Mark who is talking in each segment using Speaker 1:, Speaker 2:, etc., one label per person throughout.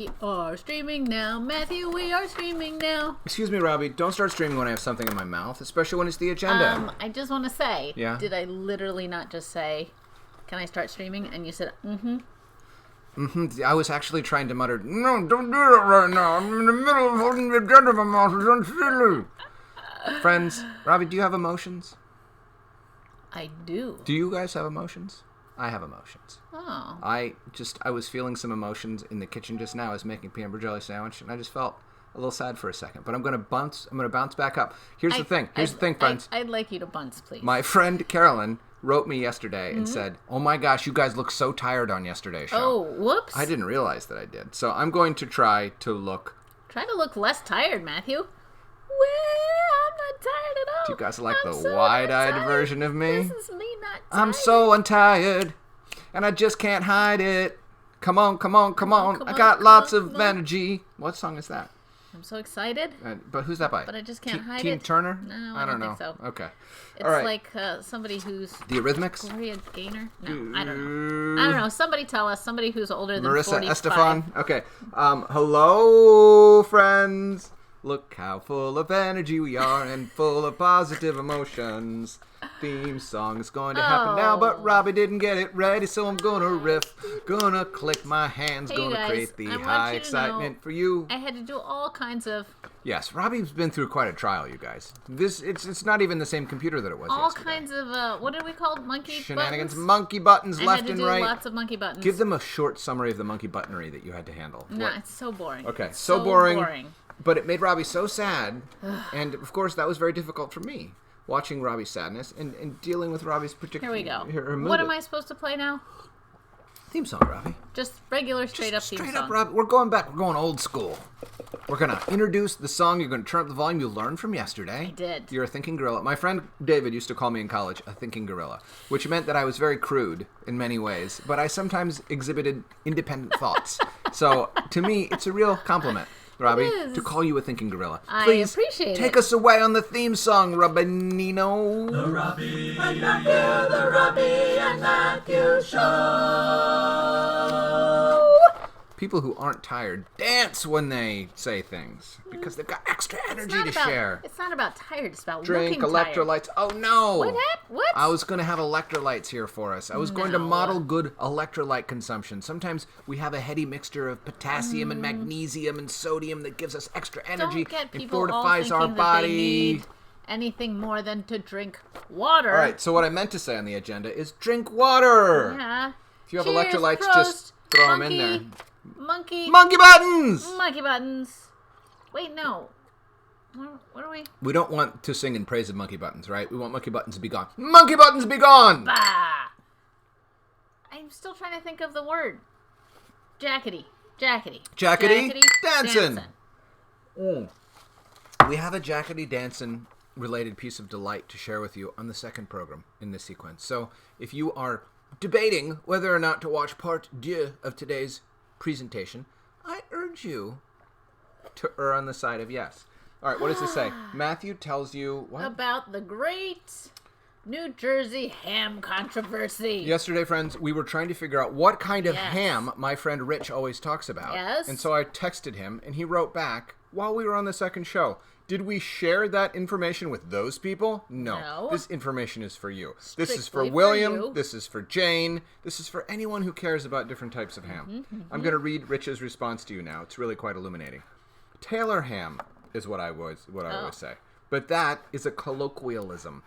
Speaker 1: We are streaming now. Matthew, we are streaming now.
Speaker 2: Excuse me, Robbi. Don't start streaming when I have something in my mouth, especially when it's the agenda.
Speaker 1: I just want to say,
Speaker 2: Yeah?
Speaker 1: Did I literally not just say, can I start streaming? And you said,
Speaker 2: I was actually trying to mutter, no, don't do it right now. I'm in the middle of holding the agenda in my mouth. It's unsettling. Friends, Robbi, do you have emotions?
Speaker 1: I do.
Speaker 2: Do you guys have emotions? I have emotions.
Speaker 1: Oh.
Speaker 2: I was feeling some emotions in the kitchen just now. I was making peanut butter jelly sandwich, and I just felt a little sad for a second. But I'm gonna bounce back up. Here's the thing, friends.
Speaker 1: I'd like you to bounce, please.
Speaker 2: My friend Carolyn wrote me yesterday and said, "Oh my gosh, you guys look so tired on yesterday's show."
Speaker 1: Oh, whoops.
Speaker 2: I didn't realize that I did. So I'm going to try to look.
Speaker 1: Try to look less tired, Matthew. Well, I'm not tired at all.
Speaker 2: Do you guys like the wide-eyed version of me?
Speaker 1: This is me not tired.
Speaker 2: I'm so untired, and I just can't hide it. Come on. I got lots of energy. What song is that?
Speaker 1: I'm so excited.
Speaker 2: But who's that by?
Speaker 1: But I just can't hide
Speaker 2: Tina
Speaker 1: it.
Speaker 2: Turner?
Speaker 1: No,
Speaker 2: I don't know.
Speaker 1: think so.
Speaker 2: Okay.
Speaker 1: It's
Speaker 2: all right.
Speaker 1: like somebody who's...
Speaker 2: The Eurythmics?
Speaker 1: Gloria Gaynor? No, I don't know. Somebody tell us. Somebody who's older than
Speaker 2: Marissa
Speaker 1: 45.
Speaker 2: Estefan? Okay. Hello, friends. Look how full of energy we are and full of positive emotions. Theme song is going to happen now, but Robbi didn't get it ready, so I'm gonna riff. Gonna click my hands, gonna
Speaker 1: guys,
Speaker 2: create the
Speaker 1: I want
Speaker 2: high
Speaker 1: you to
Speaker 2: excitement
Speaker 1: know,
Speaker 2: for you.
Speaker 1: I had to do all kinds of...
Speaker 2: Yes, Robbi's been through quite a trial, you guys. It's not even the same computer that it was
Speaker 1: all
Speaker 2: yesterday.
Speaker 1: kinds of, what did we call it? Monkey
Speaker 2: Shenanigans,
Speaker 1: buttons?
Speaker 2: monkey buttons,
Speaker 1: I
Speaker 2: left
Speaker 1: had to
Speaker 2: and
Speaker 1: do
Speaker 2: right.
Speaker 1: lots of monkey buttons.
Speaker 2: Give them a short summary of the monkey buttonery that you had to handle.
Speaker 1: No,
Speaker 2: What?
Speaker 1: it's so boring.
Speaker 2: Okay,
Speaker 1: It's
Speaker 2: so boring. But it made Robbi so sad, and of course that was very difficult for me, watching Robbi's sadness and dealing with Robbi's particular...
Speaker 1: Here we go.
Speaker 2: Her mood.
Speaker 1: What am I supposed to play now?
Speaker 2: Theme song, Robbi.
Speaker 1: Just regular, straight up theme
Speaker 2: Straight
Speaker 1: song.
Speaker 2: up, Robbi. We're going back. We're going old school. We're going to introduce the song. You're going to turn up the volume you learned from yesterday.
Speaker 1: I did.
Speaker 2: You're a thinking gorilla. My friend David used to call me in college a thinking gorilla, which meant that I was very crude in many ways, but I sometimes exhibited independent thoughts. So, to me, it's a real compliment, Robbi, to call you a thinking gorilla. Please,
Speaker 1: appreciate
Speaker 2: take
Speaker 1: it.
Speaker 2: us away on the theme song, Robinino.
Speaker 3: The Robbi and Matthew Show.
Speaker 2: People who aren't tired dance when they say things because they've got extra energy to share.
Speaker 1: It's not about tired. It's about
Speaker 2: Drink
Speaker 1: looking tired.
Speaker 2: electrolytes. Oh no!
Speaker 1: What?
Speaker 2: I was going to have electrolytes here for us. I was going to model good electrolyte consumption. Sometimes we have a heady mixture of potassium and magnesium and sodium that gives us extra energy
Speaker 1: Don't get
Speaker 2: and
Speaker 1: people
Speaker 2: fortifies
Speaker 1: all
Speaker 2: our
Speaker 1: thinking
Speaker 2: body.
Speaker 1: That they need anything more than to drink water.
Speaker 2: All right. So what I meant to say on the agenda is drink water.
Speaker 1: Yeah.
Speaker 2: If you have
Speaker 1: Cheers,
Speaker 2: electrolytes,
Speaker 1: Prost,
Speaker 2: just throw them in there.
Speaker 1: Monkey
Speaker 2: buttons.
Speaker 1: Monkey buttons. Wait, no. What are we?
Speaker 2: We don't want to sing in praise of monkey buttons, right? We want monkey buttons to be gone. Monkey buttons be gone!
Speaker 1: Bah! I'm still trying to think of the word. Jackety.
Speaker 2: Dancing. We have a jackety dancing related piece of delight to share with you on the second program in this sequence. So if you are debating whether or not to watch part 2 of today's presentation, I urge you to err on the side of yes. All right, what does this say? Matthew tells you what?
Speaker 1: About the great New Jersey ham controversy.
Speaker 2: Yesterday, friends, we were trying to figure out what kind of
Speaker 1: Yes.
Speaker 2: ham my friend Rich always talks about.
Speaker 1: Yes.
Speaker 2: And so I texted him, and he wrote back while we were on the second show. Did we share that information with those people? No. This information is for you. This is for
Speaker 1: Strictly for
Speaker 2: William.
Speaker 1: you.
Speaker 2: This is for Jane. This is for anyone who cares about different types of ham. I'm going to read Rich's response to you now. It's really quite illuminating. Taylor ham is what I always say. But that is a colloquialism.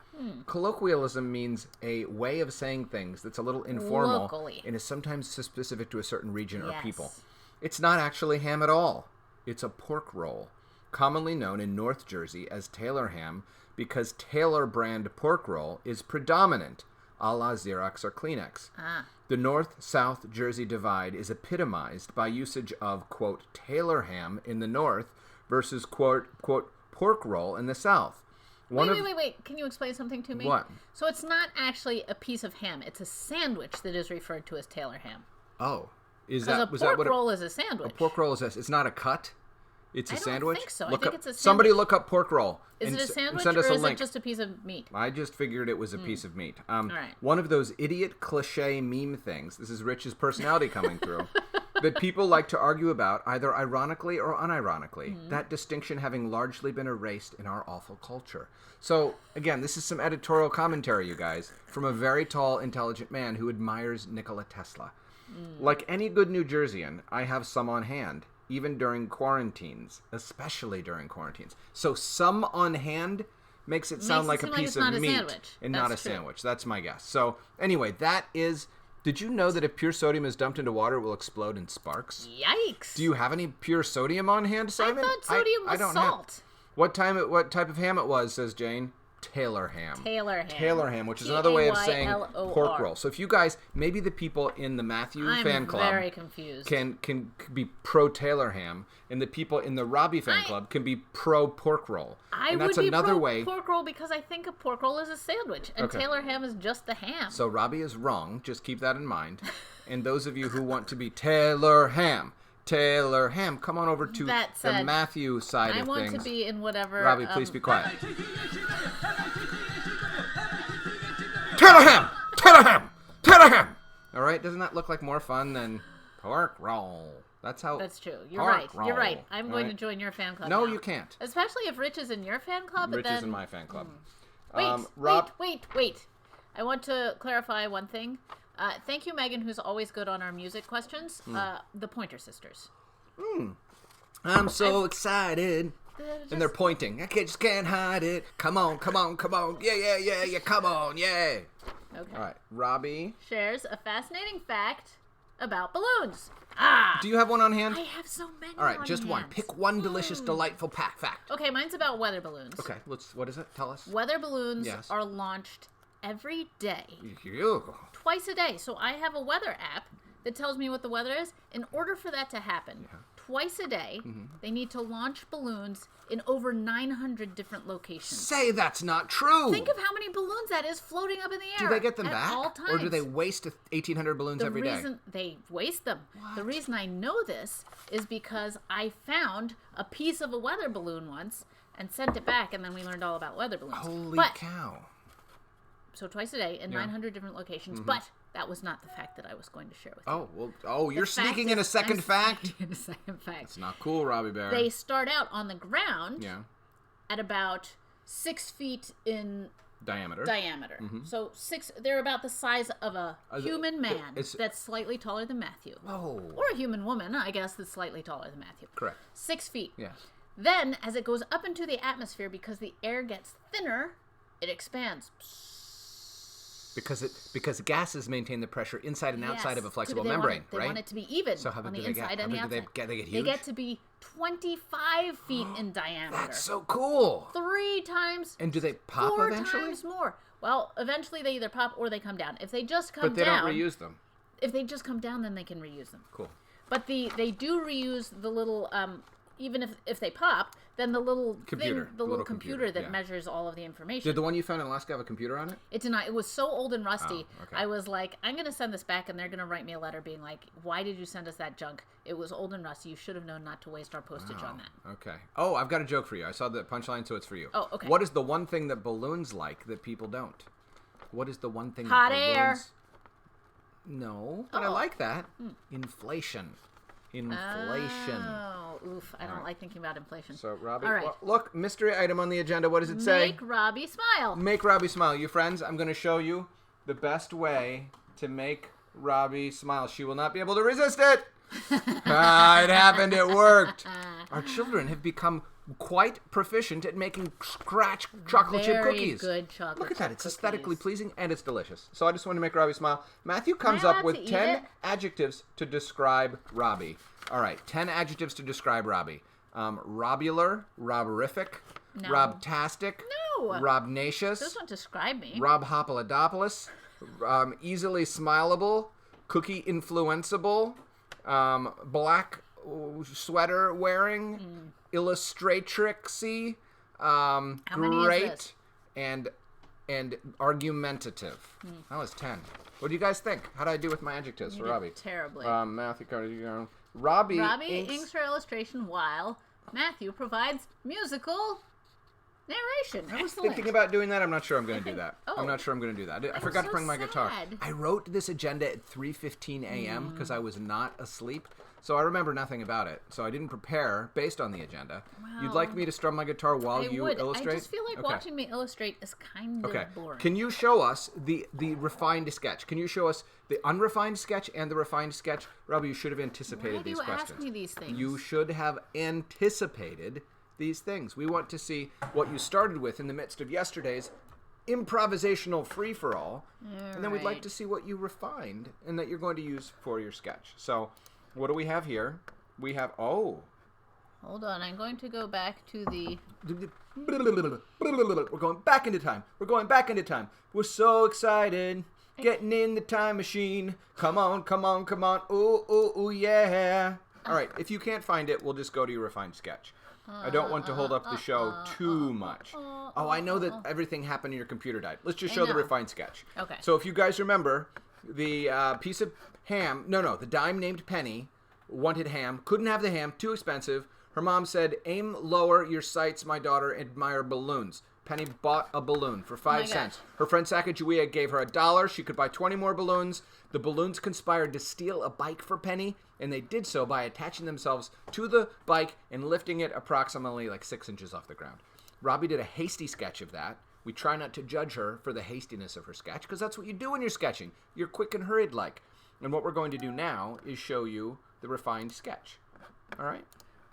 Speaker 2: Colloquialism means a way of saying things that's a little informal
Speaker 1: Locally.
Speaker 2: and is sometimes specific to a certain region or
Speaker 1: Yes.
Speaker 2: people. It's not actually ham at all. It's a pork roll, commonly known in North Jersey as Taylor ham because Taylor brand pork roll is predominant, a la Xerox or Kleenex. The North-South Jersey divide is epitomized by usage of, quote, Taylor ham in the North versus, quote, pork roll in the South.
Speaker 1: Wait. Can you explain something to me?
Speaker 2: What?
Speaker 1: So it's not actually a piece of ham. It's a sandwich that is referred to as Taylor ham.
Speaker 2: Oh.
Speaker 1: Because a pork roll is a sandwich.
Speaker 2: A pork roll is it's not a cut? It's a
Speaker 1: I don't
Speaker 2: sandwich?
Speaker 1: think so. I
Speaker 2: Look
Speaker 1: think
Speaker 2: up,
Speaker 1: it's a sandwich.
Speaker 2: Somebody look up pork roll.
Speaker 1: Is
Speaker 2: and
Speaker 1: it a sandwich
Speaker 2: send us
Speaker 1: or
Speaker 2: a
Speaker 1: is
Speaker 2: link.
Speaker 1: it just a piece of meat?
Speaker 2: I just figured it was a piece of meat.
Speaker 1: All right.
Speaker 2: One of those idiot cliche meme things. This is Rich's personality coming through. that people like to argue about, either ironically or unironically, that distinction having largely been erased in our awful culture. So, again, this is some editorial commentary, you guys, from a very tall, intelligent man who admires Nikola Tesla. Like any good New Jerseyan, I have some on hand, even during quarantines, especially during quarantines. So some on hand makes it sound like a piece of meat and not a sandwich. That's my guess. So anyway, that is... Did you know that if pure sodium is dumped into water, it will explode in sparks?
Speaker 1: Yikes.
Speaker 2: Do you have any pure sodium on hand, Simon?
Speaker 1: I thought sodium was salt.
Speaker 2: What type of ham it was, says Jane? Taylor ham. Taylor ham, which is another way of saying pork roll. So if you guys, maybe the people in the Matthew fan club,
Speaker 1: very confused,
Speaker 2: can be pro Taylor ham, and the people in the Robbi fan club can be pro pork roll.
Speaker 1: And that's another way. Pork roll because I think a pork roll is a sandwich, and Taylor ham is just the ham.
Speaker 2: So Robbi is wrong. Just keep that in mind. And those of you who want to be Taylor ham, come on over to the Matthew side of things.
Speaker 1: I want to be in whatever...
Speaker 2: Robbi, please be quiet. Taylor ham! All right, doesn't that look like more fun than pork roll? That's
Speaker 1: true. You're right. I'm going to join your fan club now.
Speaker 2: You can't.
Speaker 1: Especially if Rich is in your fan club.
Speaker 2: Rich is in my fan club.
Speaker 1: Wait. I want to clarify one thing. Thank you, Megan, who's always good on our music questions. The Pointer Sisters.
Speaker 2: I'm so excited. And they're pointing. I just can't hide it. Come on. Yeah, come on, yeah.
Speaker 1: Okay.
Speaker 2: All right, Robbi
Speaker 1: shares a fascinating fact about balloons.
Speaker 2: Do you have one on hand?
Speaker 1: I have so many.
Speaker 2: All right, just one. Pick one delicious, delightful fact.
Speaker 1: Okay, mine's about weather balloons.
Speaker 2: Okay, what is it? Tell us.
Speaker 1: Weather balloons are launched every day. Twice a day. So I have a weather app that tells me what the weather is. In order for that to happen, twice a day, they need to launch balloons in over 900 different locations.
Speaker 2: Say that's not true.
Speaker 1: Think of how many balloons that is floating up in the air.
Speaker 2: Do they get them
Speaker 1: at
Speaker 2: back?
Speaker 1: All times.
Speaker 2: Or do they waste 1,800 balloons every day?
Speaker 1: They waste them.
Speaker 2: What?
Speaker 1: The reason I know this is because I found a piece of a weather balloon once and sent it back, and then we learned all about weather balloons.
Speaker 2: Holy cow.
Speaker 1: So twice a day in 900 different locations, but that was not the fact that I was going to share with you.
Speaker 2: You're sneaking in a second fact?
Speaker 1: In a second fact.
Speaker 2: It's not cool, Robbi Bear.
Speaker 1: They start out on the ground at about 6 feet in
Speaker 2: diameter.
Speaker 1: So they're about the size of a human man that's slightly taller than Matthew.
Speaker 2: Oh.
Speaker 1: Or a human woman, I guess, that's slightly taller than Matthew.
Speaker 2: Correct.
Speaker 1: 6 feet.
Speaker 2: Yes.
Speaker 1: Then, as it goes up into the atmosphere, because the air gets thinner, it expands.
Speaker 2: Because gases maintain the pressure inside and outside of a flexible membrane, right?
Speaker 1: They want it to be even on the inside and the outside.
Speaker 2: They get huge?
Speaker 1: They get to be 25 feet in diameter.
Speaker 2: That's so cool.
Speaker 1: 3 times.
Speaker 2: And do they pop eventually?
Speaker 1: 4 times more. Well, eventually they either pop or they come down. If they just come down...
Speaker 2: But they don't reuse them.
Speaker 1: If they just come down, then they can reuse them.
Speaker 2: Cool.
Speaker 1: But they do reuse the little... even if they pop, then the little computer that measures all of the information.
Speaker 2: Did the one you found in Alaska have a computer on it?
Speaker 1: It did not. It was so old and rusty.
Speaker 2: Oh, okay.
Speaker 1: I was like, I'm going to send this back, and they're going to write me a letter being like, why did you send us that junk? It was old and rusty. You should have known not to waste our postage on that.
Speaker 2: Okay. Oh, I've got a joke for you. I saw the punchline, so it's for you.
Speaker 1: Oh, okay.
Speaker 2: What is the one thing that balloons like that people don't? What is the one thing
Speaker 1: Hot
Speaker 2: that balloons...
Speaker 1: air.
Speaker 2: No, but I like that. Inflation.
Speaker 1: Oh, oof. I don't like thinking about inflation.
Speaker 2: So, Robbi,
Speaker 1: all right.
Speaker 2: Look, mystery item on the agenda. What does it say?
Speaker 1: Make Robbi smile.
Speaker 2: Make Robbi smile. You friends, I'm going to show you the best way to make Robbi smile. She will not be able to resist it. It happened. It worked. Our children have become quite proficient at making scratch chocolate chip cookies.
Speaker 1: Very good chocolate
Speaker 2: Look at that. It's
Speaker 1: cookies.
Speaker 2: aesthetically pleasing and it's delicious. So I just want to make Robbi smile. Matthew comes up with 10 adjectives to describe Robbi. All right, 10 adjectives to describe Robbi. Robular, Robberific,
Speaker 1: No.
Speaker 2: Robtastic,
Speaker 1: No.
Speaker 2: Robnacious,
Speaker 1: Those don't describe me.
Speaker 2: Rob Hopalodopoulos, easily smileable, cookie influenceable, black sweater wearing, illustratrixy, great, and argumentative. That was 10. What do you guys think? How did I do with my adjectives for Robbi?
Speaker 1: Terribly.
Speaker 2: Matthew Carter, Robbi
Speaker 1: inks her illustration while Matthew provides musical narration.
Speaker 2: I was thinking about doing that. I'm not sure I'm going to do that.
Speaker 1: Oh.
Speaker 2: I'm not sure I'm going to do that. I forgot to bring my guitar. I wrote this agenda at 3:15 a.m. because I was not asleep. So I remember nothing about it. So I didn't prepare based on the agenda.
Speaker 1: Wow.
Speaker 2: You'd like me to strum my guitar while you illustrate?
Speaker 1: I just feel like watching me illustrate is kind of boring.
Speaker 2: Can you show us the refined sketch? Can you show us the unrefined sketch and the refined sketch? Robbie, you should have anticipated these questions.
Speaker 1: Why do you ask me these things?
Speaker 2: You should have anticipated these things. We want to see what you started with in the midst of yesterday's improvisational free-for-all, and then we'd like to see what you refined and that you're going to use for your sketch. So, what do we have here? We have, hold
Speaker 1: on, I'm going to go back to the...
Speaker 2: We're going back into time. We're so excited. Getting in the time machine. Come on. Ooh, yeah. All right, if you can't find it, we'll just go to your refined sketch. I don't want to hold up the show too much. Oh, I know that everything happened and your computer died. Let's just show the refined sketch.
Speaker 1: Okay.
Speaker 2: So if you guys remember, the piece of ham, the dime named Penny wanted ham, couldn't have the ham, too expensive. Her mom said, aim lower your sights, my daughter, admire balloons. Penny bought a balloon for 5 cents. Her friend Sacagawea gave her $1. She could buy 20 more balloons. The balloons conspired to steal a bike for Penny, and they did so by attaching themselves to the bike and lifting it approximately like 6 inches off the ground. Robbie did a hasty sketch of that. We try not to judge her for the hastiness of her sketch, because that's what you do when you're sketching. You're quick and hurried like. And what we're going to do now is show you the refined sketch. All right?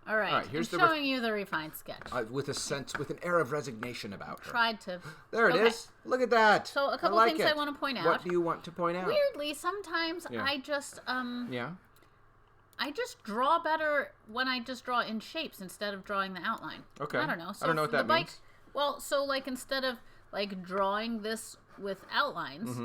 Speaker 1: All right, here's I'm showing you the refined sketch.
Speaker 2: With an air of resignation about her.
Speaker 1: Tried to.
Speaker 2: There it is. Look at that.
Speaker 1: So a couple things I want to point out.
Speaker 2: What do you want to point out?
Speaker 1: Weirdly, sometimes I just I just draw better when I just draw in shapes instead of drawing the outline.
Speaker 2: Okay.
Speaker 1: I don't know. So
Speaker 2: I don't know what that means.
Speaker 1: Well, so like instead of like drawing this with outlines,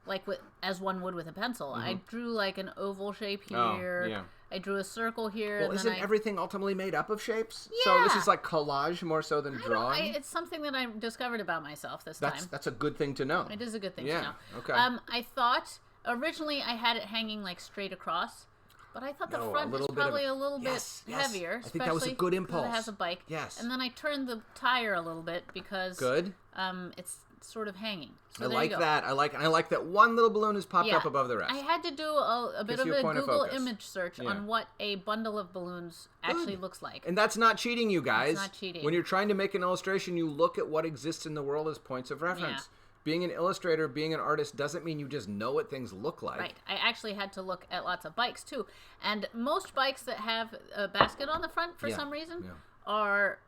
Speaker 1: like as one would with a pencil, I drew like an oval shape here.
Speaker 2: Oh, yeah.
Speaker 1: I drew a circle here.
Speaker 2: Well,
Speaker 1: and
Speaker 2: isn't everything ultimately made up of shapes?
Speaker 1: Yeah.
Speaker 2: So this is like collage more so than drawing?
Speaker 1: It's something that I discovered about myself this time.
Speaker 2: That's a good thing to know.
Speaker 1: It is a good thing to know.
Speaker 2: Okay.
Speaker 1: I thought, originally I had it hanging like straight across, but I thought the front is probably a little bit heavier.
Speaker 2: I think that was a good impulse.
Speaker 1: It has a bike.
Speaker 2: Yes.
Speaker 1: And then I turned the tire a little bit because it's sort of hanging. So
Speaker 2: I like that. I like that one little balloon is popped up above the rest.
Speaker 1: I had to do a bit of a Google image search on what a bundle of balloons actually looks like.
Speaker 2: And that's not cheating, you guys.
Speaker 1: It's not cheating.
Speaker 2: When you're trying to make an illustration, you look at what exists in the world as points of reference. Yeah. Being an illustrator, being an artist, doesn't mean you just know what things look like.
Speaker 1: Right. I actually had to look at lots of bikes, too. And most bikes that have a basket on the front, for some reason, are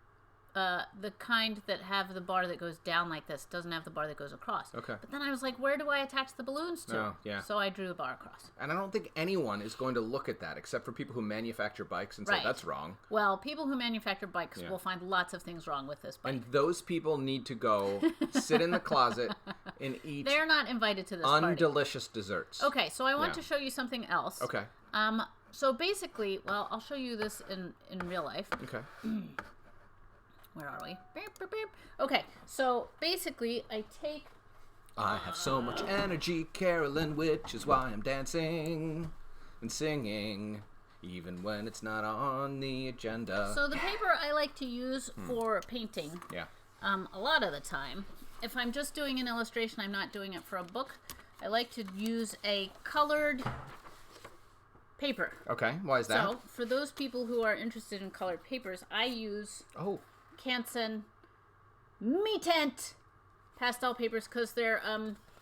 Speaker 1: the kind that have the bar that goes down like this, doesn't have the bar that goes across.
Speaker 2: Okay.
Speaker 1: But then I was like, where do I attach the balloons to?
Speaker 2: Oh, yeah.
Speaker 1: So I drew the bar across.
Speaker 2: And I don't think anyone is going to look at that except for people who manufacture bikes and say, that's wrong.
Speaker 1: Well, people who manufacture bikes will find lots of things wrong with this bike.
Speaker 2: And those people need to go sit in the closet and eat
Speaker 1: They're not invited to this party.
Speaker 2: Undelicious desserts.
Speaker 1: Okay, so I want to show you something else.
Speaker 2: Okay.
Speaker 1: So basically, well, I'll show you this in real life.
Speaker 2: Okay.
Speaker 1: Where are we? Beep, beep, beep. Okay, so basically, I
Speaker 2: have so much energy, Carolyn, which is why I'm dancing and singing, even when it's not on the agenda.
Speaker 1: So the paper I like to use for painting, a lot of the time, if I'm just doing an illustration, I'm not doing it for a book, I like to use a colored paper.
Speaker 2: Okay, why is that?
Speaker 1: So, for those people who are interested in colored papers, I use Canson Me-Tent pastel papers because they're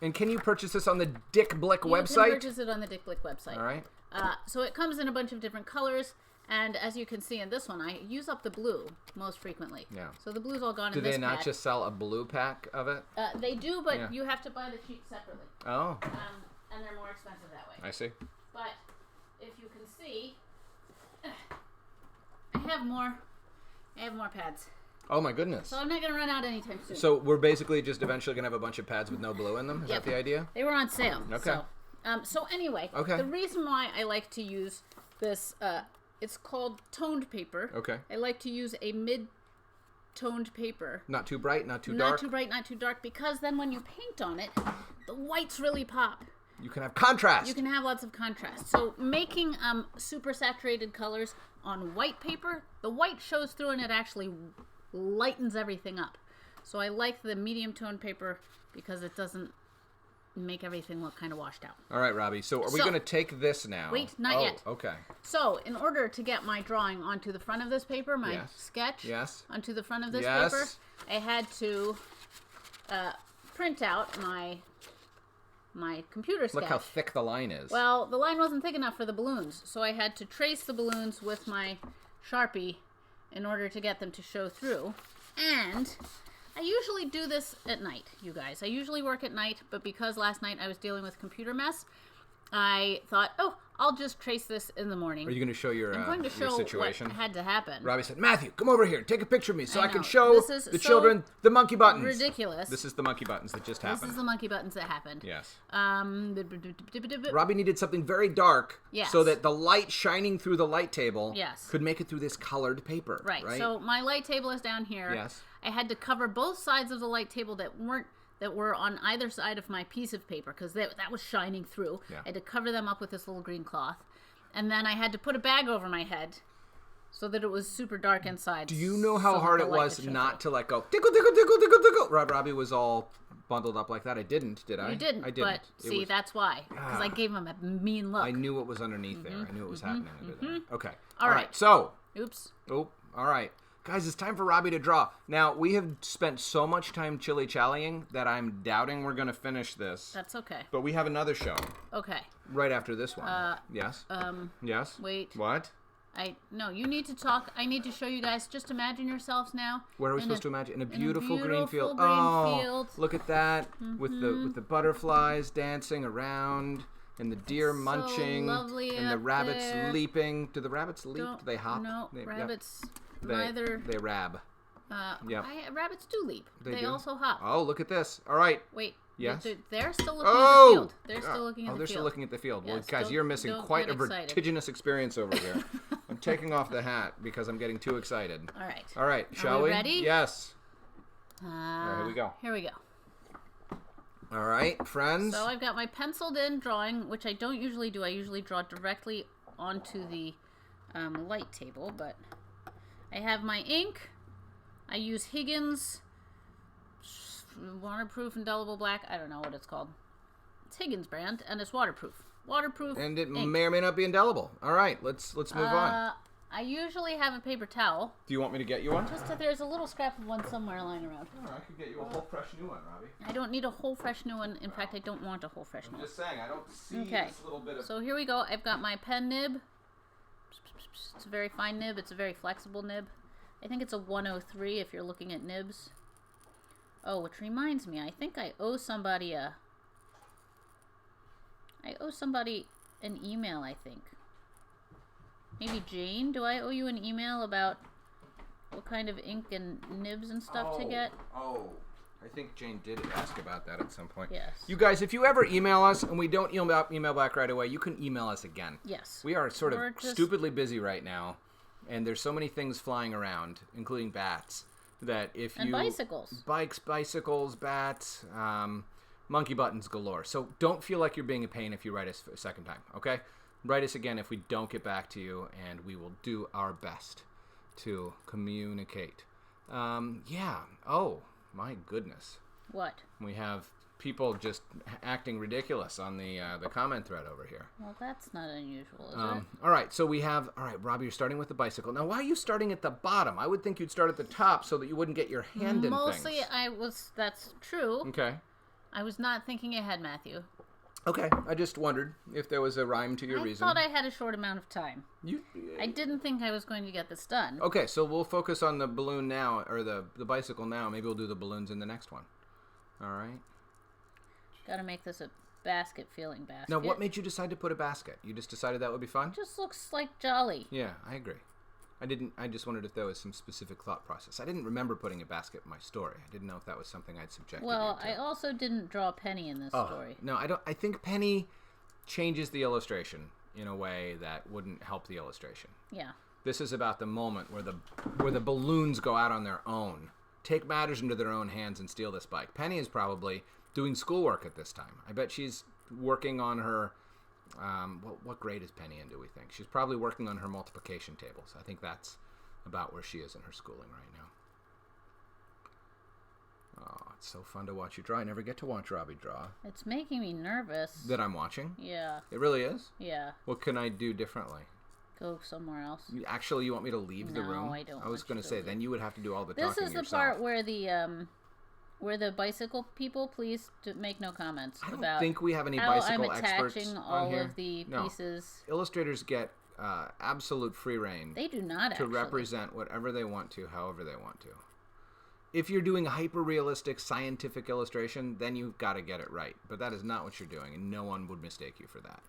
Speaker 2: And can you purchase this on the Dick Blick website?
Speaker 1: You can purchase it on the Dick Blick website.
Speaker 2: All right.
Speaker 1: So it comes in a bunch of different colors, and as you can see in this one, I use up the blue most frequently. Yeah. So the blue's all gone in this pack.
Speaker 2: Do they not just sell a blue pack of it?
Speaker 1: They do, but you have to buy the sheet separately.
Speaker 2: Oh.
Speaker 1: And they're more expensive that way.
Speaker 2: I see.
Speaker 1: But if you can see, I have more pads.
Speaker 2: Oh my goodness.
Speaker 1: So I'm not going to run out anytime soon.
Speaker 2: So we're basically just eventually going to have a bunch of pads with no blue in them? Is that the idea?
Speaker 1: They were on sale.
Speaker 2: Okay.
Speaker 1: So anyway, the reason why I like to use this, it's called toned paper.
Speaker 2: Okay.
Speaker 1: I like to use a mid-toned paper.
Speaker 2: Not too bright, not too dark?
Speaker 1: Not too bright, not too dark, because then when you paint on it, the whites really pop.
Speaker 2: You can have contrast.
Speaker 1: You can have lots of contrast. So making super saturated colors on white paper, the white shows through and it actually lightens everything up. So I like the medium tone paper because it doesn't make everything look kind of washed out.
Speaker 2: All right, Robbi. So are we going to take this now?
Speaker 1: Wait, not yet.
Speaker 2: Okay.
Speaker 1: So in order to get my drawing onto the front of this paper, my sketch onto the front of this paper, I had to print out my computer sketch.
Speaker 2: Look how thick the line is.
Speaker 1: Well, the line wasn't thick enough for the balloons, so I had to trace the balloons with my Sharpie in order to get them to show through. And I usually do this at night, you guys. I usually work at night, but because last night I was dealing with computer mess, I thought, oh, I'll just trace this in the morning.
Speaker 2: Are you going to show your
Speaker 1: I'm going to show
Speaker 2: situation?
Speaker 1: what had to happen.
Speaker 2: Robbi said, Matthew, come over here. Take a picture of me so I can show the children the monkey buttons.
Speaker 1: Ridiculous.
Speaker 2: This is the monkey buttons that just happened.
Speaker 1: This is the monkey buttons that happened.
Speaker 2: Yes.
Speaker 1: Robbi
Speaker 2: needed something very dark so that the light shining through the light table could make it through this colored paper.
Speaker 1: Right. So my light table is down here.
Speaker 2: Yes.
Speaker 1: I had to cover both sides of the light table that were on either side of my piece of paper because that was shining through.
Speaker 2: Yeah.
Speaker 1: I had to cover them up with this little green cloth. And then I had to put a bag over my head so that it was super dark inside.
Speaker 2: Do you know how hard it was not to let go? Tickle, tickle, tickle, tickle, tickle. Robbi was all bundled up like that. I didn't, did I?
Speaker 1: You didn't. I didn't. But see, that's why. Because I gave him a mean look.
Speaker 2: I knew what was underneath there. I knew what was happening under there. Okay.
Speaker 1: All right.
Speaker 2: So.
Speaker 1: Oops.
Speaker 2: Oh, all right. Guys, it's time for Robbi to draw. Now, we have spent so much time chilly-challying that I'm doubting we're going to finish this.
Speaker 1: That's okay.
Speaker 2: But we have another show.
Speaker 1: Okay.
Speaker 2: Right after this one. Yes? Yes?
Speaker 1: Wait.
Speaker 2: What?
Speaker 1: No, you need to talk. I need to show you guys. Just imagine yourselves now.
Speaker 2: Where are we supposed to imagine? In a beautiful green field.
Speaker 1: Field.
Speaker 2: Look at that. With the butterflies dancing around. And the deer munching.
Speaker 1: So lovely
Speaker 2: and the rabbits
Speaker 1: there.
Speaker 2: leaping. Do the rabbits leap? Do they hop?
Speaker 1: No, rabbits...
Speaker 2: Yep.
Speaker 1: They
Speaker 2: rab. Yep.
Speaker 1: Rabbits do leap. They
Speaker 2: do?
Speaker 1: also hop.
Speaker 2: Oh, look at this. All right.
Speaker 1: Wait.
Speaker 2: Yes.
Speaker 1: They're still looking at the field. They're still looking at the field.
Speaker 2: They're still looking at the field.
Speaker 1: Yes,
Speaker 2: well, guys, you're missing quite a vertiginous experience over here. I'm taking off the hat because I'm getting too excited.
Speaker 1: All right.
Speaker 2: All right. Shall we?
Speaker 1: Ready?
Speaker 2: Yes.
Speaker 1: All right,
Speaker 2: here we go.
Speaker 1: Here we go.
Speaker 2: All right, friends.
Speaker 1: So I've got my penciled in drawing, which I don't usually do. I usually draw directly onto the light table, but I have my ink. I use Higgins waterproof indelible black. I don't know what it's called. It's Higgins brand, and it's waterproof. Waterproof.
Speaker 2: And it
Speaker 1: ink.
Speaker 2: may or may not be indelible. All right, let's move on.
Speaker 1: I usually have a paper towel.
Speaker 2: Do you want me to get you one?
Speaker 1: Just there's a little scrap of one somewhere lying around.
Speaker 2: Oh, I could get you a whole fresh new one, Robbi.
Speaker 1: I don't need a whole fresh new one. In fact, I don't want a whole fresh new one.
Speaker 2: I'm just saying, I don't see this little bit of...
Speaker 1: So here we go. I've got my pen nib. It's a very fine nib. It's a very flexible nib. I think it's a 103 if you're looking at nibs. Oh, which reminds me, I think I owe somebody an email, I think. Maybe Jane? Do I owe you an email about what kind of ink and nibs and stuff to get?
Speaker 2: Oh, I think Jane did ask about that at some point.
Speaker 1: Yes.
Speaker 2: You guys, if you ever email us and we don't email back right away, you can email us again.
Speaker 1: Yes.
Speaker 2: We are sort of stupidly busy right now, and there's so many things flying around, including bats, that if you...
Speaker 1: And bicycles.
Speaker 2: Bikes, bicycles, bats, monkey buttons galore. So don't feel like you're being a pain if you write us a second time, okay? Write us again if we don't get back to you, and we will do our best to communicate. Yeah. Oh, my goodness.
Speaker 1: What?
Speaker 2: We have people just acting ridiculous on the comment thread over here.
Speaker 1: Well, that's not unusual, is it?
Speaker 2: All right, so we have... All right, Robbi, you're starting with the bicycle. Now, why are you starting at the bottom? I would think you'd start at the top so that you wouldn't get your hand in
Speaker 1: Mostly,
Speaker 2: things.
Speaker 1: that's true.
Speaker 2: Okay.
Speaker 1: I was not thinking ahead, Matthew.
Speaker 2: Okay, I just wondered if there was a rhyme to your reason.
Speaker 1: I thought I had a short amount of time. I didn't think I was going to get this done.
Speaker 2: Okay, so we'll focus on the balloon now, or the bicycle now. Maybe we'll do the balloons in the next one. All right.
Speaker 1: Got to make this a basket-feeling basket.
Speaker 2: Now, what made you decide to put a basket? You just decided that would be fun?
Speaker 1: It just looks like jolly.
Speaker 2: Yeah, I agree. I just wondered if there was some specific thought process. I didn't remember putting a basket in my story. I didn't know if that was something I'd subjected you to.
Speaker 1: Well, I also didn't draw Penny in this story.
Speaker 2: No, I don't. I think Penny changes the illustration in a way that wouldn't help the illustration.
Speaker 1: Yeah.
Speaker 2: This is about the moment where the balloons go out on their own, take matters into their own hands, and steal this bike. Penny is probably doing schoolwork at this time. I bet she's working on her... what grade is Penny in, do we think? She's probably working on her multiplication tables. I think that's about where she is in her schooling right Oh, it's so fun to watch you draw. I never get to watch Robbi draw.
Speaker 1: It's making me nervous.
Speaker 2: That I'm watching?
Speaker 1: Yeah.
Speaker 2: It really is?
Speaker 1: Yeah.
Speaker 2: What can I do differently?
Speaker 1: Go somewhere else.
Speaker 2: Actually, you want me to leave the room?
Speaker 1: No, I don't.
Speaker 2: I was going to say, then you would have to do all the
Speaker 1: this
Speaker 2: talking
Speaker 1: is the
Speaker 2: yourself.
Speaker 1: part where the bicycle people, please make no comments
Speaker 2: I don't
Speaker 1: about
Speaker 2: think we have any
Speaker 1: how
Speaker 2: bicycle
Speaker 1: I'm
Speaker 2: experts
Speaker 1: attaching
Speaker 2: on
Speaker 1: all
Speaker 2: here.
Speaker 1: of the pieces.
Speaker 2: Illustrators get absolute free reign.
Speaker 1: They do not
Speaker 2: to
Speaker 1: actually.
Speaker 2: represent whatever they want to, however they want to. If you're doing hyper-realistic scientific illustration, then you've got to get it right. But that is not what you're doing, and no one would mistake you for that.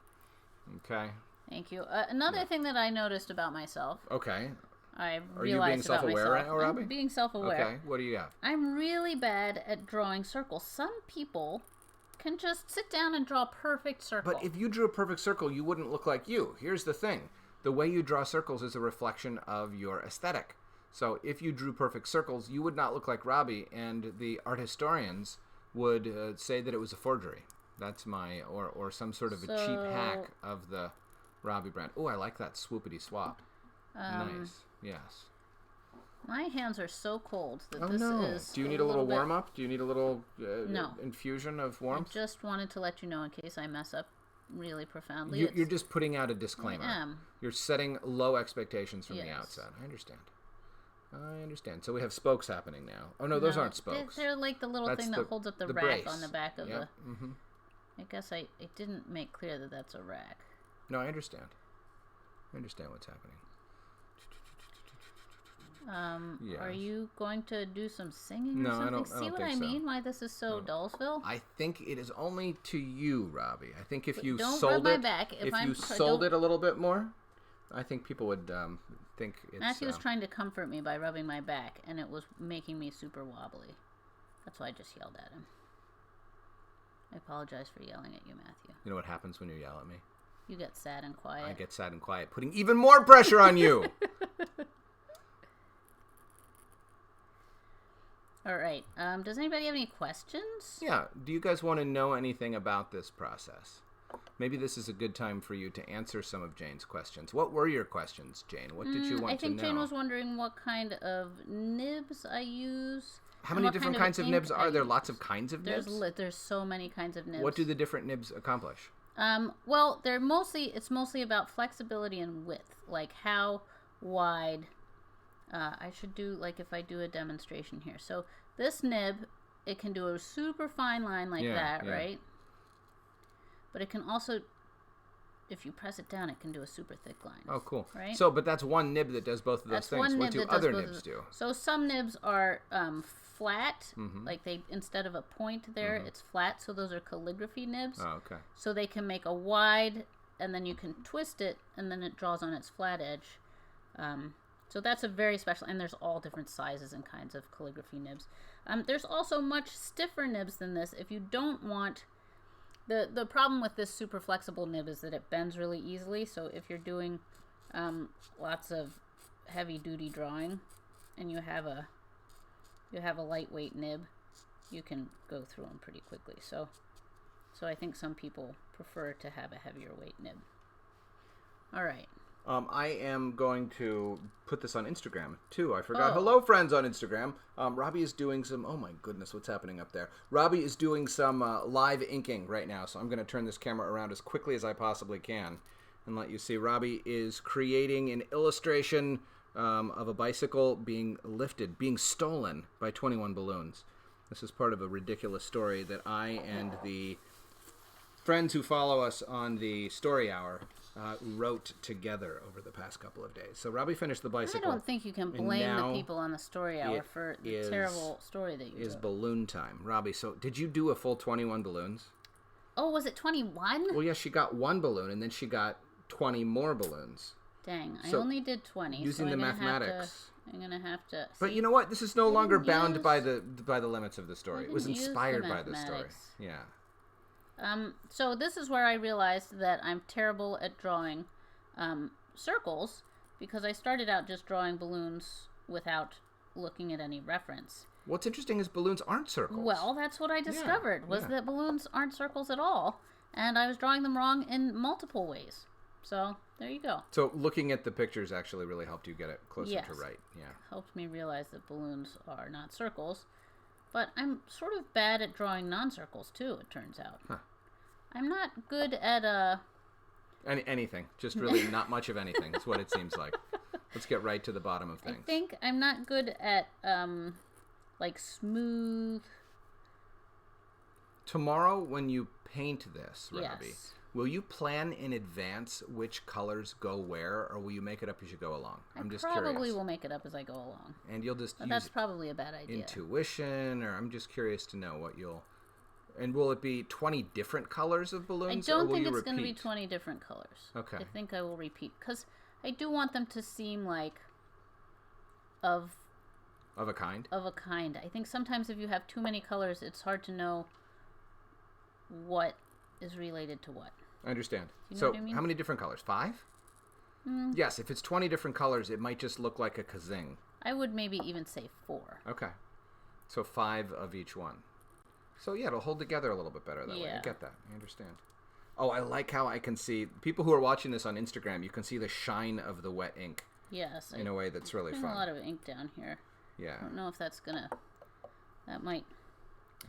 Speaker 2: Okay?
Speaker 1: Thank you. Another thing that I noticed about myself.
Speaker 2: Okay.
Speaker 1: I
Speaker 2: Are you being self-aware right now, Robbi?
Speaker 1: I'm being self-aware.
Speaker 2: Okay. What do you have?
Speaker 1: I'm really bad at drawing circles. Some people can just sit down and draw a perfect circle.
Speaker 2: But if you drew a perfect circle, you wouldn't look like you. Here's the thing. The way you draw circles is a reflection of your aesthetic. So if you drew perfect circles, you would not look like Robbi, and the art historians would say that it was a forgery. That's my, or some sort of a cheap hack of the Robbi brand. Oh, I like that swoopity swap. Nice. Yes.
Speaker 1: My hands are so cold that
Speaker 2: this
Speaker 1: is.
Speaker 2: Do you need a little warm up? Do you need a little infusion of warmth?
Speaker 1: I just wanted to let you know in case I mess up really profoundly.
Speaker 2: You're just putting out a disclaimer.
Speaker 1: I am.
Speaker 2: You're setting low expectations from the outset. I understand. So we have spokes happening now. Oh, no, those aren't spokes.
Speaker 1: They're like the little thing that holds up the rack
Speaker 2: brace
Speaker 1: on the back of the...
Speaker 2: Mm-hmm.
Speaker 1: I guess I didn't make clear that that's a rack.
Speaker 2: No, I understand. I understand what's happening. Yes.
Speaker 1: Are you going to do some singing or something?
Speaker 2: I don't
Speaker 1: See what
Speaker 2: think
Speaker 1: I
Speaker 2: so.
Speaker 1: mean? Why this is so Dullsville?
Speaker 2: I think it is only to you, Robbi. I think if you
Speaker 1: don't
Speaker 2: sold
Speaker 1: rub my
Speaker 2: it,
Speaker 1: back.
Speaker 2: if you sold it a little bit more, I think people would think it's...
Speaker 1: Matthew was trying to comfort me by rubbing my back, and it was making me super wobbly. That's why I just yelled at him. I apologize for yelling at you, Matthew.
Speaker 2: You know what happens when you yell at me?
Speaker 1: You get sad and quiet.
Speaker 2: I get sad and quiet, putting even more pressure on you.
Speaker 1: All right. Does anybody have any questions?
Speaker 2: Yeah. Do you guys want to know anything about this process? Maybe this is a good time for you to answer some of Jane's questions. What were your questions, Jane? What did you want to know?
Speaker 1: I think Jane was wondering what kind of nibs I use.
Speaker 2: How many different kinds of nibs are there? Lots of kinds of nibs?
Speaker 1: There's so many kinds of nibs.
Speaker 2: What do the different nibs accomplish?
Speaker 1: Well, it's mostly about flexibility and width, like how wide. I should do, like, if I do a demonstration here. So this nib, it can do a super fine line like that, right? But it can also, if you press it down, it can do a super thick line.
Speaker 2: Oh, cool.
Speaker 1: Right?
Speaker 2: So, but that's one nib that does both of those things. What do other nibs do?
Speaker 1: So some nibs are flat, like instead of a point there, it's flat. So those are calligraphy nibs.
Speaker 2: Oh, okay.
Speaker 1: So they can make a wide, and then you can twist it, and then it draws on its flat edge. So that's a very special, and there's all different sizes and kinds of calligraphy nibs. There's also much stiffer nibs than this. If you don't want, the problem with this super flexible nib is that it bends really easily. So if you're doing lots of heavy duty drawing, and you have a lightweight nib, you can go through them pretty quickly. So I think some people prefer to have a heavier weight nib. All right.
Speaker 2: I am going to put this on Instagram, too. I forgot. Hello, friends on Instagram. Robbi is doing some... Oh, my goodness, what's happening up there? Robbi is doing some live inking right now, so I'm going to turn this camera around as quickly as I possibly can and let you see. Robbi is creating an illustration of a bicycle being lifted, being stolen by 21 balloons. This is part of a ridiculous story that I and the friends who follow us on the Story Hour wrote together over the past couple of days. So Robbi finished the bicycle.
Speaker 1: I don't think you can blame the people on the Story Hour for the terrible story that you
Speaker 2: wrote. It is
Speaker 1: wrote.
Speaker 2: balloon time. Robbi, so did you do a full 21 balloons?
Speaker 1: Oh, was it 21?
Speaker 2: Well, yes, she got one balloon, and then she got 20 more balloons.
Speaker 1: Dang, so I only did 20.
Speaker 2: Using the mathematics.
Speaker 1: I'm going to have to...
Speaker 2: But you know what? This is no longer bound by the limits of the story. It was inspired by the story. Yeah.
Speaker 1: So this is where I realized that I'm terrible at drawing circles, because I started out just drawing balloons without looking at any reference.
Speaker 2: What's interesting is balloons aren't circles.
Speaker 1: Well, that's what I discovered, was that balloons aren't circles at all, and I was drawing them wrong in multiple ways. So there you go.
Speaker 2: So looking at the pictures actually really helped you get it closer to right. Yeah.
Speaker 1: Helped me realize that balloons are not circles. But I'm sort of bad at drawing non-circles, too, it turns out.
Speaker 2: Huh.
Speaker 1: I'm not good at,
Speaker 2: anything. Just really not much of anything. That's what it seems like. Let's get right to the bottom of things.
Speaker 1: I think I'm not good at, like, smooth...
Speaker 2: Tomorrow, when you paint this, Robbi,
Speaker 1: Yes.
Speaker 2: will you plan in advance which colors go where, or will you make it up as you go along? I'm just
Speaker 1: probably
Speaker 2: curious.
Speaker 1: will make it up as I go along.
Speaker 2: And you'll just
Speaker 1: But
Speaker 2: use
Speaker 1: that's probably a bad idea.
Speaker 2: intuition, or I'm just curious to know what you'll... And will it be 20 different colors of
Speaker 1: I
Speaker 2: balloons,
Speaker 1: don't
Speaker 2: or will
Speaker 1: think
Speaker 2: you
Speaker 1: it's going to be
Speaker 2: repeat?
Speaker 1: 20 different colors.
Speaker 2: Okay.
Speaker 1: I think I will repeat, because I do want them to seem like of
Speaker 2: Of a kind?
Speaker 1: a kind. I think sometimes if you have too many colors, it's hard to know what is related to what.
Speaker 2: I understand.
Speaker 1: You know
Speaker 2: So,
Speaker 1: what I mean?
Speaker 2: how many different colors? 5? Yes, if it's 20 different colors, it might just look like a kazing.
Speaker 1: I would maybe even say 4.
Speaker 2: Okay. So 5 of each one. So yeah, it'll hold together a little bit better that way. I
Speaker 1: Yeah.
Speaker 2: get that. I understand. Oh, I like how I can see... People who are watching this on Instagram, you can see the shine of the wet ink
Speaker 1: Yes.
Speaker 2: in a way that's really
Speaker 1: Putting
Speaker 2: fun.
Speaker 1: a lot of ink down here.
Speaker 2: Yeah.
Speaker 1: I don't know if that's gonna... That might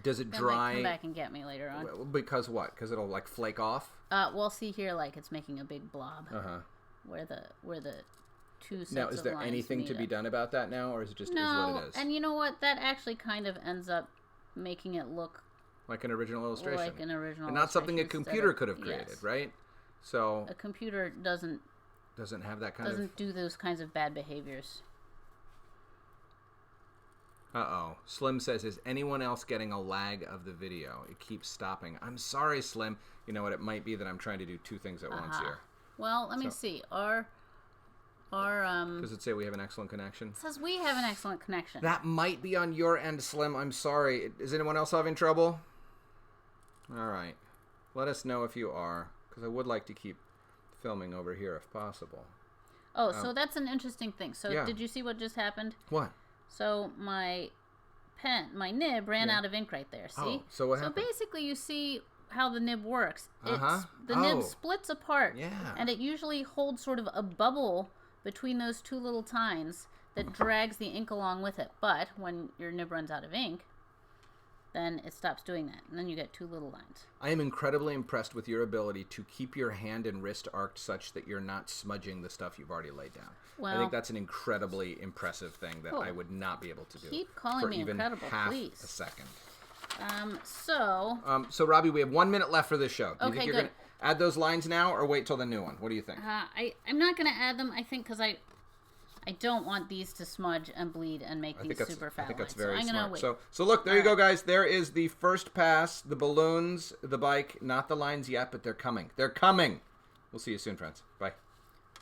Speaker 2: Does it
Speaker 1: come
Speaker 2: dry...
Speaker 1: back and get me later on.
Speaker 2: Well, because what? Because it'll like flake off?
Speaker 1: Well, see here, like it's making a big blob
Speaker 2: Uh-huh.
Speaker 1: where the two sets
Speaker 2: Now, is
Speaker 1: of
Speaker 2: there
Speaker 1: lines
Speaker 2: anything
Speaker 1: meet
Speaker 2: to be
Speaker 1: up.
Speaker 2: done about that now, or is it just is
Speaker 1: No,
Speaker 2: what it is?
Speaker 1: and you know what? That actually kind of ends up making it look
Speaker 2: Like an original illustration.
Speaker 1: like an original
Speaker 2: And not something a
Speaker 1: illustration instead
Speaker 2: computer
Speaker 1: of-
Speaker 2: could have created,
Speaker 1: yes.
Speaker 2: right? So,
Speaker 1: A computer doesn't
Speaker 2: have that kind of...
Speaker 1: do those kinds of bad behaviors.
Speaker 2: Uh-oh. Slim says, is anyone else getting a lag of the video? It keeps stopping. I'm sorry, Slim. You know what? It might be that I'm trying to do 2 things at once here.
Speaker 1: Well, let me see. Our
Speaker 2: Does it say we have an excellent connection?
Speaker 1: says we have an excellent connection.
Speaker 2: That might be on your end, Slim. I'm sorry. Is anyone else having trouble? All right. Let us know if you are, because I would like to keep filming over here if possible.
Speaker 1: Oh, so that's an interesting thing. So
Speaker 2: yeah.
Speaker 1: did you see what just happened?
Speaker 2: What?
Speaker 1: So my nib ran out of ink right there. See?
Speaker 2: Oh, so what happened?
Speaker 1: So basically, you see how the nib works.
Speaker 2: Uh-huh.
Speaker 1: The nib splits apart.
Speaker 2: Yeah.
Speaker 1: And it usually holds sort of a bubble between those two little tines that drags the ink along with it. But when your nib runs out of ink, then it stops doing that. And then you get 2 little lines.
Speaker 2: I am incredibly impressed with your ability to keep your hand and wrist arced such that you're not smudging the stuff you've already laid down. I
Speaker 1: Well,
Speaker 2: think that's an incredibly impressive thing that
Speaker 1: cool.
Speaker 2: I would not be able to do.
Speaker 1: Keep calling
Speaker 2: for
Speaker 1: me
Speaker 2: even
Speaker 1: incredible,
Speaker 2: half
Speaker 1: please.
Speaker 2: a second.
Speaker 1: So
Speaker 2: So, Robbi, we have 1 minute left for this show. Do you
Speaker 1: Okay,
Speaker 2: think you're
Speaker 1: good.
Speaker 2: going to add those lines now or wait till the new one? What do you think?
Speaker 1: I'm not going to add them, I think, because I don't want these to smudge and bleed and make these super fat
Speaker 2: I think that's
Speaker 1: lines.
Speaker 2: very
Speaker 1: so I'm gonna
Speaker 2: smart.
Speaker 1: wait.
Speaker 2: So look, there you go, guys. There is the first pass, the balloons, the bike. Not the lines yet, but they're coming. They're coming. We'll see you soon, friends. Bye.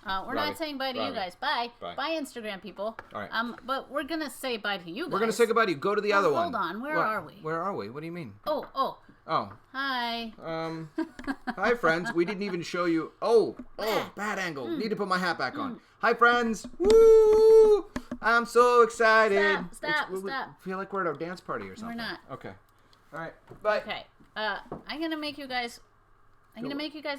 Speaker 1: We're not saying bye to you
Speaker 2: Robbi.
Speaker 1: guys. Bye.
Speaker 2: Bye.
Speaker 1: Bye, Instagram people.
Speaker 2: All right.
Speaker 1: But we're going to say bye to you guys.
Speaker 2: We're going to say goodbye to you. Go to the other one.
Speaker 1: Hold on. Where
Speaker 2: What?
Speaker 1: are we?
Speaker 2: Where are we? What do you mean?
Speaker 1: Oh.
Speaker 2: Oh.
Speaker 1: Hi.
Speaker 2: Hi, friends. We didn't even show you. Oh, bad angle. Need to put my hat back on. Hi, friends. Woo! I'm so excited.
Speaker 1: Stop.
Speaker 2: We feel like we're at a dance party or something.
Speaker 1: We're not.
Speaker 2: Okay. All right. Bye.
Speaker 1: Okay. I'm going to make you guys...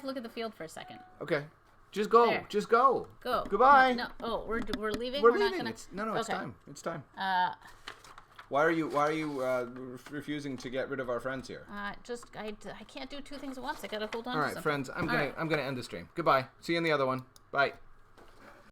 Speaker 1: look at the field for a second.
Speaker 2: Okay. Just go.
Speaker 1: There.
Speaker 2: Just go.
Speaker 1: Go.
Speaker 2: Goodbye.
Speaker 1: No. Oh, we're leaving?
Speaker 2: We're
Speaker 1: not
Speaker 2: leaving.
Speaker 1: gonna...
Speaker 2: It's
Speaker 1: Okay.
Speaker 2: time. It's time. Why are you refusing to get rid of our friends here?
Speaker 1: I can't do 2 things at once. I got to hold on
Speaker 2: All
Speaker 1: to
Speaker 2: right,
Speaker 1: something.
Speaker 2: friends. I'm
Speaker 1: All right.
Speaker 2: gonna end the stream. Goodbye. See you in the other one. Bye.